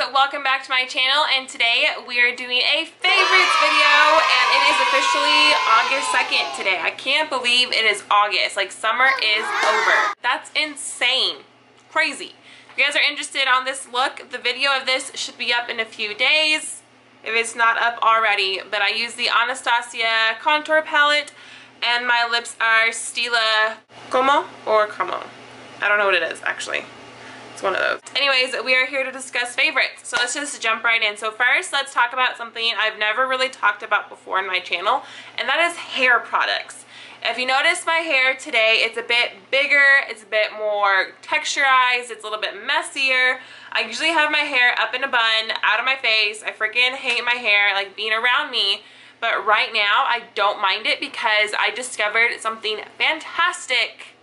welcome back to my channel, and today we are doing a favorites video, and it is officially August 2nd today. I can't believe it is August. Like, summer is over. That's insane. Crazy. If you guys are interested on this look, the video of this should be up in a few days, if it's not up already. But I use the Anastasia contour palette, and my lips are Stila Como or Como. I don't know what it is, actually. One of those. Anyways, we are here to discuss favorites, so let's just jump right in. So first, let's talk about something I've never really talked about before in my channel, and that is hair products. If you notice my hair today, it's a bit bigger, it's a bit more texturized, it's a little bit messier. I usually have my hair up in a bun, out of my face. I freaking hate my hair like being around me, but right now I don't mind it because I discovered something fantastic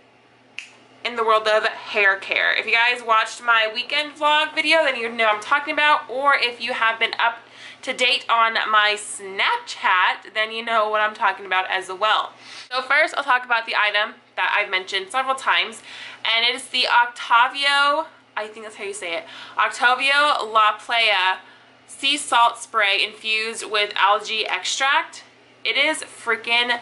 in the world of hair care. If you guys watched my weekend vlog video, then you know what I'm talking about, or if you have been up to date on my Snapchat, then you know what I'm talking about as well. So first, I'll talk about the item that I've mentioned several times, and it is the Octavio, I think that's how you say it, Octavio La Playa sea salt spray infused with algae extract. It is freaking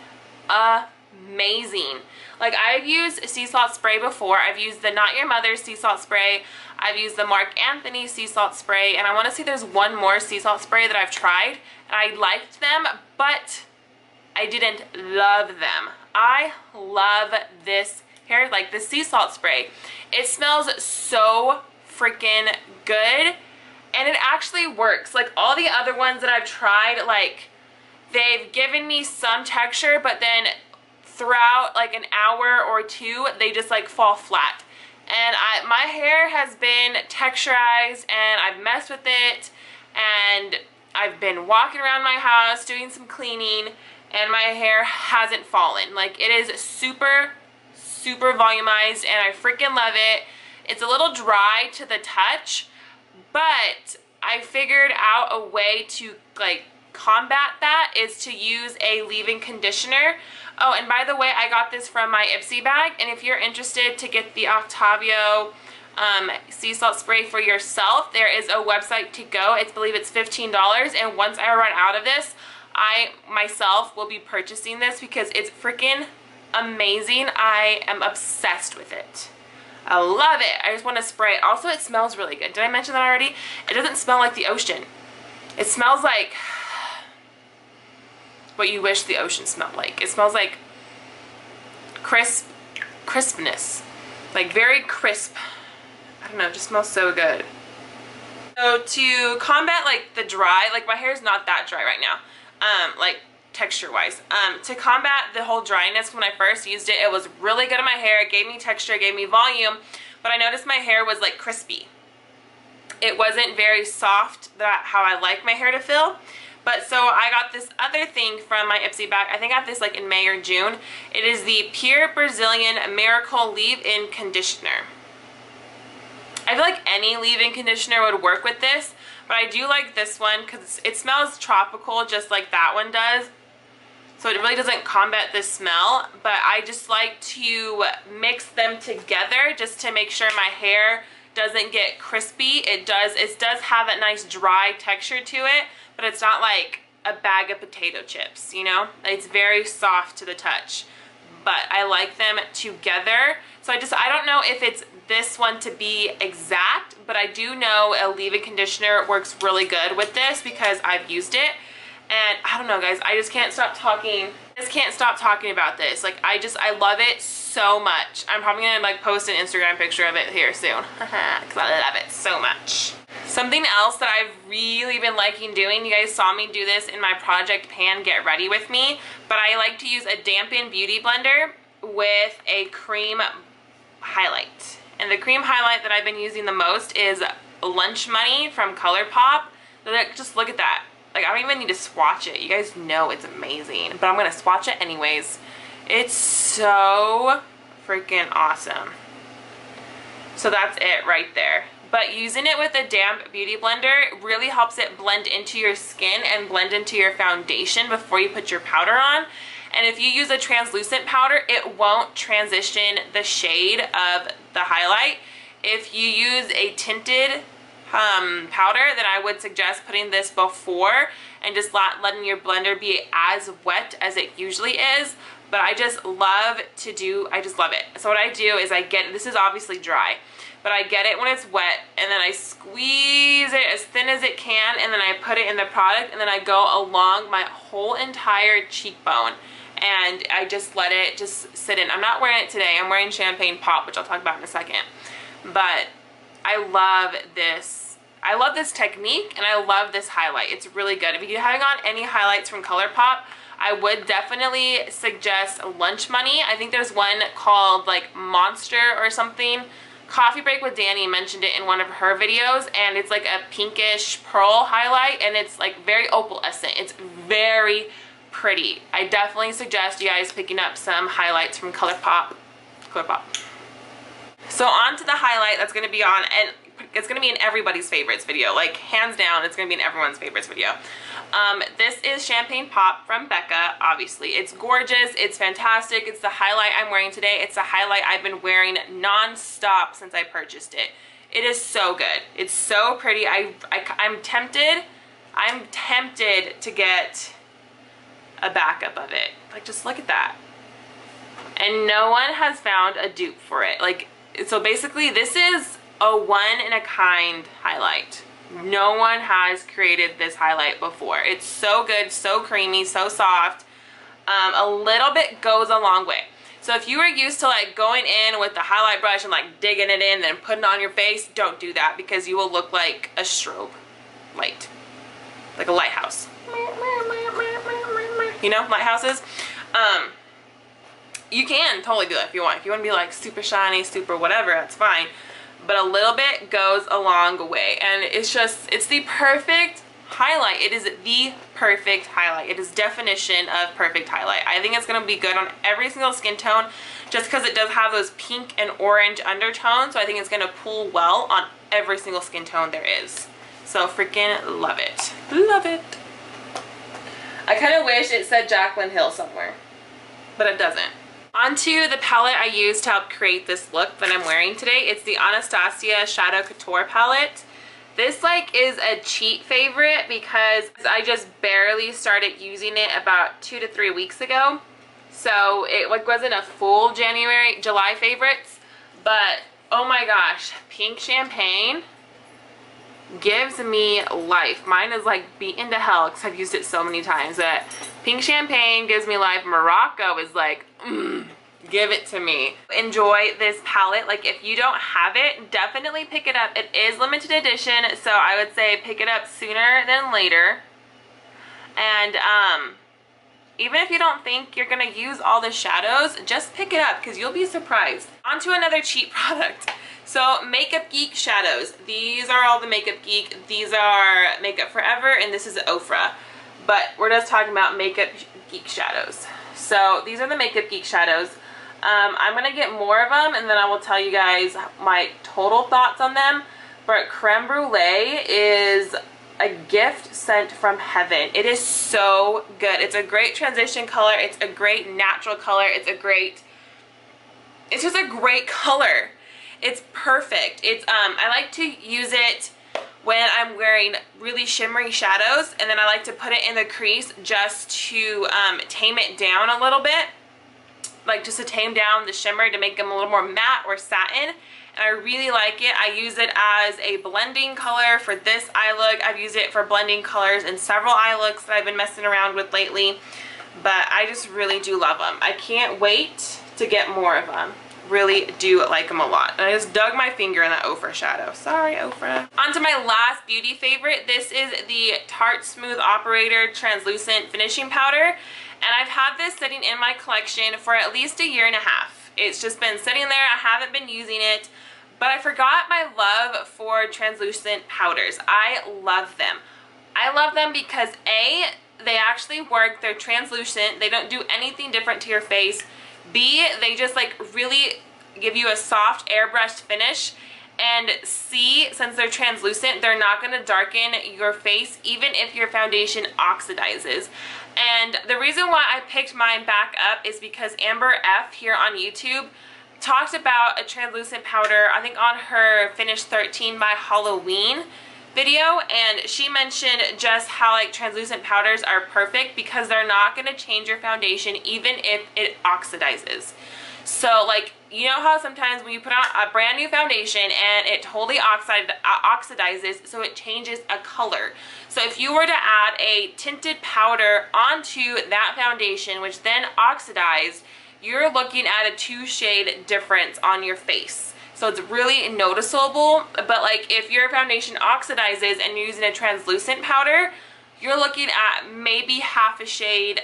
amazing. Like, I've used sea salt spray before. I've used the Not Your Mother's sea salt spray. I've used the Marc Anthony sea salt spray, and I want to say there's one more sea salt spray that I've tried, and I liked them, but I didn't love them. I love this hair, like the sea salt spray. It smells so freaking good, and it actually works. Like, all the other ones that I've tried, like, they've given me some texture, but then throughout like an hour or two, they just like fall flat. And my hair has been texturized, and I've messed with it, and I've been walking around my house doing some cleaning, and my hair hasn't fallen. Like, it is super volumized, and I freaking love it. It's a little dry to the touch, but I figured out a way to like combat that is to use a leave-in conditioner. Oh, and by the way, I got this from my Ipsy bag, and if you're interested to get the Octavio sea salt spray for yourself, there is a website to go. I believe it's $15, and once I run out of this, I myself will be purchasing this because it's freaking amazing. I am obsessed with it. I love it. I just want to spray it. Also, it smells really good. Did I mention that already? It doesn't smell like the ocean. It smells like what you wish the ocean smelled like. It smells like crispness, like very crisp. I don't know, it just smells so good. So to combat like the dry, like my hair is not that dry right now, like texture wise. To combat the whole dryness, when I first used it, it was really good on my hair. It gave me texture, it gave me volume, but I noticed my hair was like crispy. It wasn't very soft, how I like my hair to feel. But so I got this other thing from my Ipsy bag. I think I got this like in May or June. It is the Pure Brazilian Miracle Leave-In Conditioner. I feel like any leave-in conditioner would work with this, but I do like this one because it smells tropical just like that one does. So it really doesn't combat this smell, but I just like to mix them together just to make sure my hair doesn't get crispy. It does have that nice dry texture to it, but it's not like a bag of potato chips, you know? It's very soft to the touch, but I like them together. So I don't know if it's this one to be exact, but I do know a leave-in conditioner works really good with this because I've used it. And I don't know, guys, I just can't stop talking. I just can't stop talking about this. Like, I love it so much. I'm probably gonna like post an Instagram picture of it here soon because I love it so much. Something else that I've really been liking doing, you guys saw me do this in my Project Pan Get Ready With Me, but I like to use a dampen beauty blender with a cream highlight. And the cream highlight that I've been using the most is Lunch Money from Colourpop. Just look at that. Like, I don't even need to swatch it. You guys know it's amazing, but I'm gonna swatch it anyways. It's so freaking awesome. So that's it right there. But using it with a damp beauty blender really helps it blend into your skin and blend into your foundation before you put your powder on. And if you use a translucent powder, it won't transition the shade of the highlight. If you use a tinted powder, then I would suggest putting this before and just letting your blender be as wet as it usually is. But I just love to do, I just love it. So what I do is I get, this is obviously dry, but I get it when it's wet and then I squeeze it as thin as it can and then I put it in the product and then I go along my whole entire cheekbone and I just let it just sit in. I'm not wearing it today, I'm wearing Champagne Pop, which I'll talk about in a second. But I love this. I love this technique and I love this highlight. It's really good. If you're having on any highlights from Colourpop, I would definitely suggest Lunch Money. I think there's one called like Monster or something. Coffee Break with Danny mentioned it in one of her videos, and it's like a pinkish pearl highlight and it's like very opalescent. It's very pretty. I definitely suggest you guys picking up some highlights from Colourpop. So on to the highlight that's going to be on, and it's going to be in everybody's favorites video. Like hands down, it's going to be in everyone's favorites video. This is Champagne Pop from Becca, obviously. It's gorgeous, it's fantastic, it's the highlight I'm wearing today. It's the highlight I've been wearing non-stop since I purchased it. It is so good. It's so pretty. I'm tempted to get a backup of it. Like, just look at that. And no one has found a dupe for it. Like, so basically this is a one-in-a-kind highlight. No one has created this highlight before. It's so good, so creamy, so soft. A little bit goes a long way. So if you were used to like going in with the highlight brush and like digging it in, then putting it on your face, don't do that because you will look like a strobe light. Like a lighthouse. You know, lighthouses? You can totally do that if you want. If you want to be like super shiny, super whatever, that's fine. But a little bit goes a long way, and it's just, it's the perfect highlight. It is the perfect highlight. It is definition of perfect highlight. I think it's going to be good on every single skin tone just because it does have those pink and orange undertones, so I think it's going to pull well on every single skin tone there is. So freaking love it. Love it. I kind of wish it said Jaclyn Hill somewhere, but it doesn't. Onto the palette I used to help create this look that I'm wearing today. It's the Anastasia Shadow Couture palette. This like is a cheat favorite because I just barely started using it about 2 to 3 weeks ago. So it like wasn't a full July favorites, but oh my gosh, Pink Champagne gives me life. Mine is like beaten to hell because I've used it so many times. But Pink Champagne gives me life. Morocco is like, give it to me. Enjoy this palette. Like if you don't have it, definitely pick it up. It is limited edition, so I would say pick it up sooner than later. And even if you don't think you're gonna use all the shadows, just pick it up because you'll be surprised. On to another cheap product. So Makeup Geek shadows. These are all the Makeup Geek. These are Makeup Forever and this is Ofra. But we're just talking about Makeup Geek shadows. So these are the Makeup Geek shadows. I'm going to get more of them and then I will tell you guys my total thoughts on them. But Creme Brulee is a gift sent from heaven. It is so good. It's a great transition color. It's a great natural color. It's just a great color. It's perfect. It's I like to use it when I'm wearing really shimmery shadows, and then I like to put it in the crease just to tame it down a little bit, like just to tame down the shimmer to make them a little more matte or satin. And I really like it. I use it as a blending color for this eye look. I've used it for blending colors in several eye looks that I've been messing around with lately, but I just really do love them. I can't wait to get more of them. Really do like them a lot. And I just dug my finger in that Ofra shadow. Sorry, Ofra. On to my last beauty favorite. This is the Tarte Smooth Operator Translucent Finishing Powder. And I've had this sitting in my collection for at least 1.5 years. It's just been sitting there. I haven't been using it. But I forgot my love for translucent powders. I love them. I love them because A, they actually work. They're translucent. They don't do anything different to your face. B, they just like really give you a soft airbrushed finish. And C, since they're translucent, they're not going to darken your face even if your foundation oxidizes. And the reason why I picked mine back up is because Amber F here on YouTube talked about a translucent powder, I think on her Finish 13 by Halloween video, and she mentioned just how like translucent powders are perfect because they're not going to change your foundation even if it oxidizes. So like, you know how sometimes when you put on a brand new foundation and it totally oxidizes, so it changes a color. So if you were to add a tinted powder onto that foundation, which then oxidized, you're looking at a 2-shade difference on your face. So it's really noticeable, but like if your foundation oxidizes and you're using a translucent powder, you're looking at maybe half a shade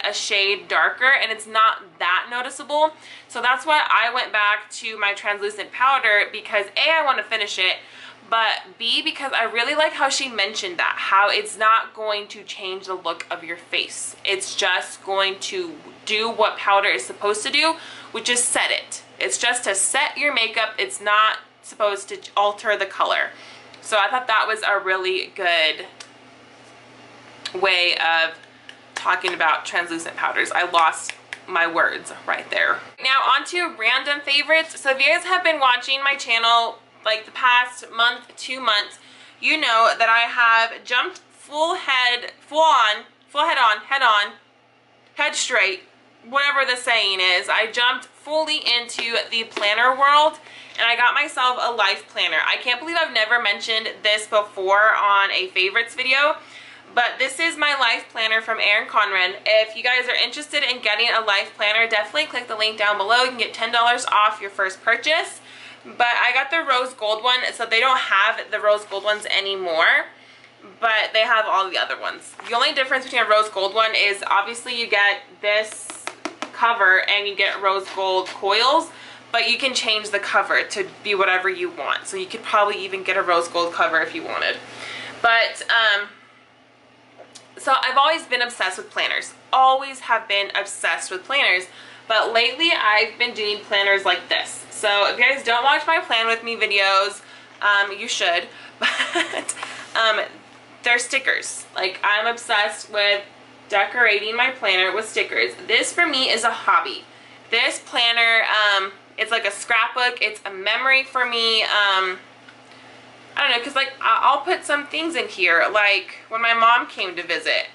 darker, and it's not that noticeable. So that's why I went back to my translucent powder, because A, I want to finish it, but B, because I really like how she mentioned that, how it's not going to change the look of your face. It's just going to do what powder is supposed to do, which is set it. It's just to set your makeup. It's not supposed to alter the color. So I thought that was a really good way of talking about translucent powders. I lost my words right there. Now on to random favorites. So if you guys have been watching my channel like the past month, 2 months, you know that I have jumped head straight, whatever the saying is. I jumped fully into the planner world, and I got myself a life planner. I can't believe I've never mentioned this before on a favorites video, but this is my life planner from Erin Condren. If you guys are interested in getting a life planner, definitely click the link down below. You can get $10 off your first purchase. But I got the rose gold one, so they don't have the rose gold ones anymore, but they have all the other ones. The only difference between a rose gold one is obviously you get this cover and you get rose gold coils, but you can change the cover to be whatever you want. So you could probably even get a rose gold cover if you wanted. But so I've always been obsessed with planners. Always have been obsessed with planners. But lately I've been doing planners like this. So if you guys don't watch my plan with me videos, you should. But they're stickers. Like, I'm obsessed with decorating my planner with stickers. This for me is a hobby. This planner, it's like a scrapbook. It's a memory for me. I don't know, because like I'll put some things in here, like when my mom came to visit.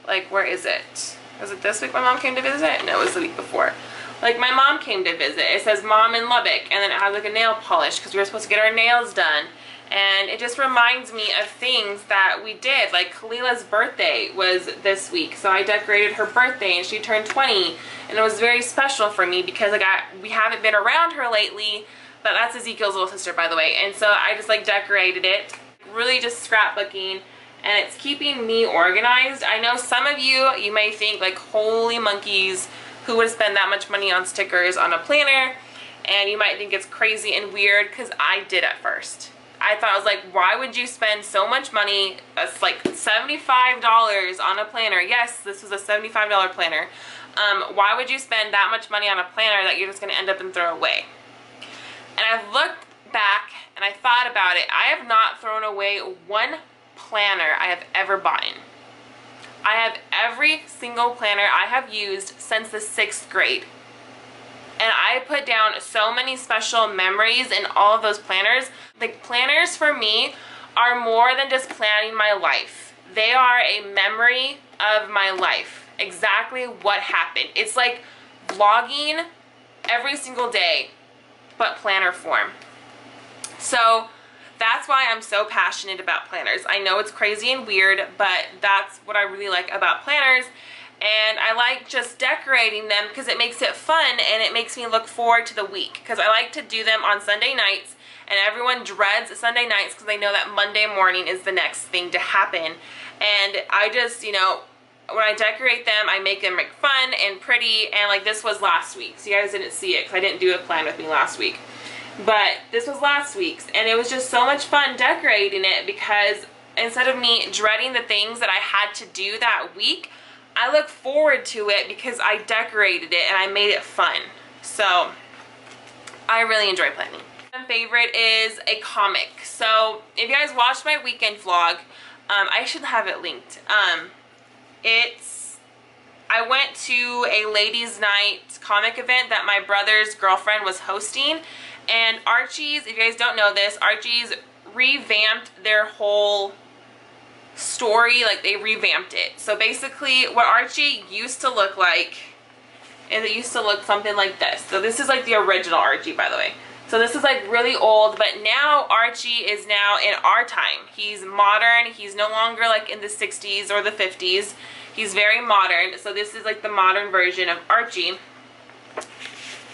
Like, where is it? Was it this week my mom came to visit? No, it was the week before. Like, my mom came to visit. It says Mom in Lubbock, and then it has like a nail polish because we were supposed to get our nails done. And it just reminds me of things that we did. Like, Khalila's birthday was this week, so I decorated her birthday, and she turned 20. And it was very special for me because like we haven't been around her lately, but that's Ezekiel's little sister, by the way. And so I just like decorated it. Really just scrapbooking, and it's keeping me organized. I know some of you may think like, holy monkeys, who would spend that much money on stickers on a planner? And you might think it's crazy and weird, because I did at first. I thought, I was like, why would you spend so much money? That's like $75 on a planner. Yes, this was a $75 planner. Why would you spend that much money on a planner that you're just going to end up and throw away? And I've looked back and I thought about it. I have not thrown away one planner I have ever bought. I have every single planner I have used since the 6th grade. And I put down so many special memories in all of those planners. The planners for me are more than just planning my life. They are a memory of my life. Exactly what happened. It's like vlogging every single day, but planner form. So that's why I'm so passionate about planners. I know it's crazy and weird, but that's what I really like about planners. And I like just decorating them because it makes it fun and it makes me look forward to the week. Because I like to do them on Sunday nights, and everyone dreads Sunday nights because they know that Monday morning is the next thing to happen. And I just, you know, when I decorate them, I make them like fun and pretty. And like, this was last week, so you guys didn't see it because I didn't do a plan with me last week. But this was last week's, and it was just so much fun decorating it, because instead of me dreading the things that I had to do that week, I look forward to it because I decorated it and I made it fun. So I really enjoy planning. My favorite is a comic. So if you guys watched my weekend vlog, I should have it linked. It's I went to a ladies' night comic event that my brother's girlfriend was hosting, and Archie's, if you guys don't know this, Archie's revamped their whole story. Like, they revamped it. So basically what Archie used to look like is it used to look something like this. So this is like the original Archie, by the way. So this is like really old, but now Archie is now in our time. He's modern. He's no longer like in the 60s or the 50s. He's very modern. So this is like the modern version of Archie.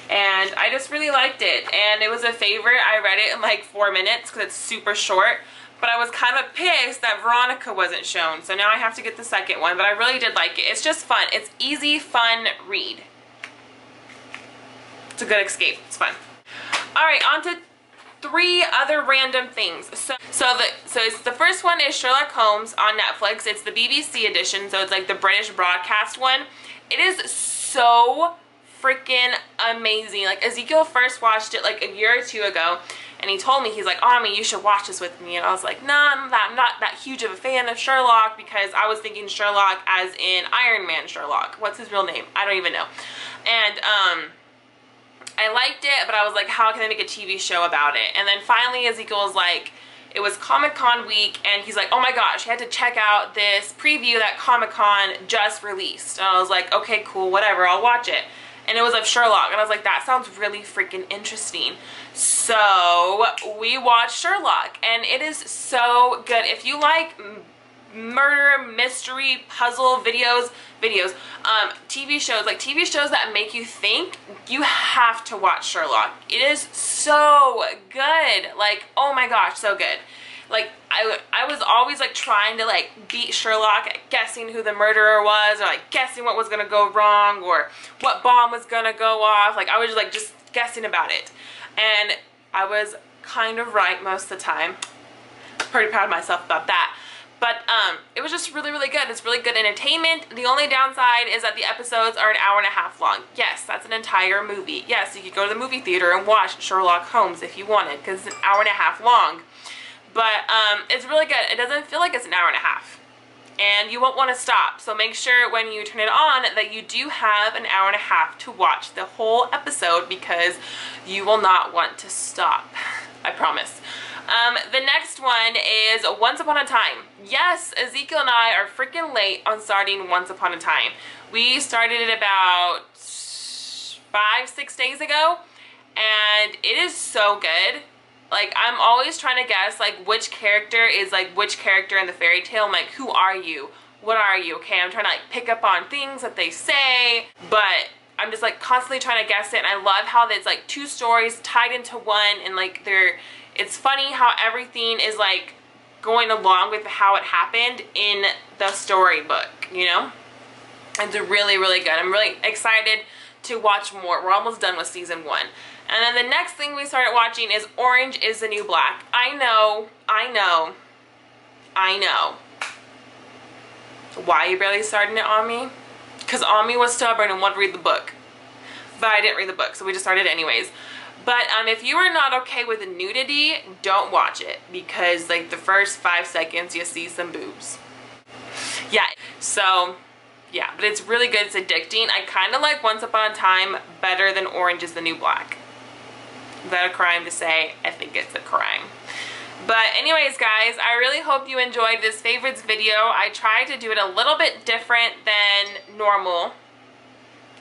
And I just really liked it. And it was a favorite. I read it in like 4 minutes because it's super short. But I was kind of pissed that Veronica wasn't shown. So now I have to get the second one. But I really did like it. It's just fun. It's easy, fun read. It's a good escape. It's fun. Alright, on to 3 other random things. So it's the first one is Sherlock Holmes on Netflix. It's the BBC edition, so it's like the British broadcast one. It is so freaking amazing. Like, Ezekiel first watched it like a year or 2 ago, and he told me, he's like, oh, Amiee, you should watch this with me. And I was like, nah, I'm not that huge of a fan of Sherlock, because I was thinking Sherlock as in Iron Man Sherlock. What's his real name? I don't even know. And I liked it, but I was like, how can I make a TV show about it? And then finally Ezekiel was like, it was Comic-Con week, and he's like, oh my gosh, he had to check out this preview that Comic-Con just released. And I was like, okay, cool, whatever, I'll watch it. And it was of Sherlock, and I was like, that sounds really freaking interesting. So we watched Sherlock, and it is so good. If you like murder, mystery, puzzle videos, TV shows, like TV shows that make you think, you have to watch Sherlock. It is so good. Like, oh my gosh, so good. Like, I was always like trying to like beat Sherlock at guessing who the murderer was, or like guessing what was gonna go wrong, or what bomb was gonna go off. Like, I was just guessing about it, and I was kind of right most of the time. Pretty proud of myself about that. But it was just really, really good. It's really good entertainment. The only downside is that the episodes are an hour-and-a-half long. Yes, that's an entire movie. Yes, you could go to the movie theater and watch Sherlock Holmes if you wanted, because it's an hour-and-a-half long. But it's really good. It doesn't feel like it's an hour-and-a-half. And you won't want to stop. So make sure when you turn it on that you do have an hour-and-a-half to watch the whole episode, because you will not want to stop. I promise. The next one is Once Upon a Time. Yes, Ezekiel and I are freaking late on starting Once Upon a Time. We started it about 5-6 days ago, and it is so good. Like, I'm always trying to guess, like, which character is, like, which character in the fairy tale. I'm like, who are you? What are you? Okay, I'm trying to, like, pick up on things that they say, but I'm just, like, constantly trying to guess it, and I love how it's, like, 2 stories tied into one, and, like, it's funny how everything is, like, going along with how it happened in the storybook, you know? It's really, really good. I'm really excited to watch more. We're almost done with season 1. And then the next thing we started watching is Orange is the New Black. I know. Why are you barely starting it, Amiee? Because Amiee was stubborn and wanted to read the book. But I didn't read the book, so we just started it anyways. But if you are not okay with nudity, don't watch it, because like the first 5 seconds you see some boobs. Yeah, so yeah, but it's really good. It's addicting. I kind of like Once Upon a Time better than Orange is the New Black. Is that a crime to say? I think it's a crime. But anyways, guys, I really hope you enjoyed this favorites video. I tried to do it a little bit different than normal.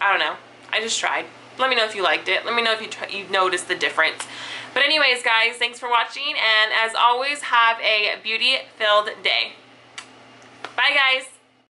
I don't know. I just tried. Let me know if you liked it. Let me know if you noticed the difference. But anyways, guys, thanks for watching. And as always, have a beauty-filled day. Bye, guys.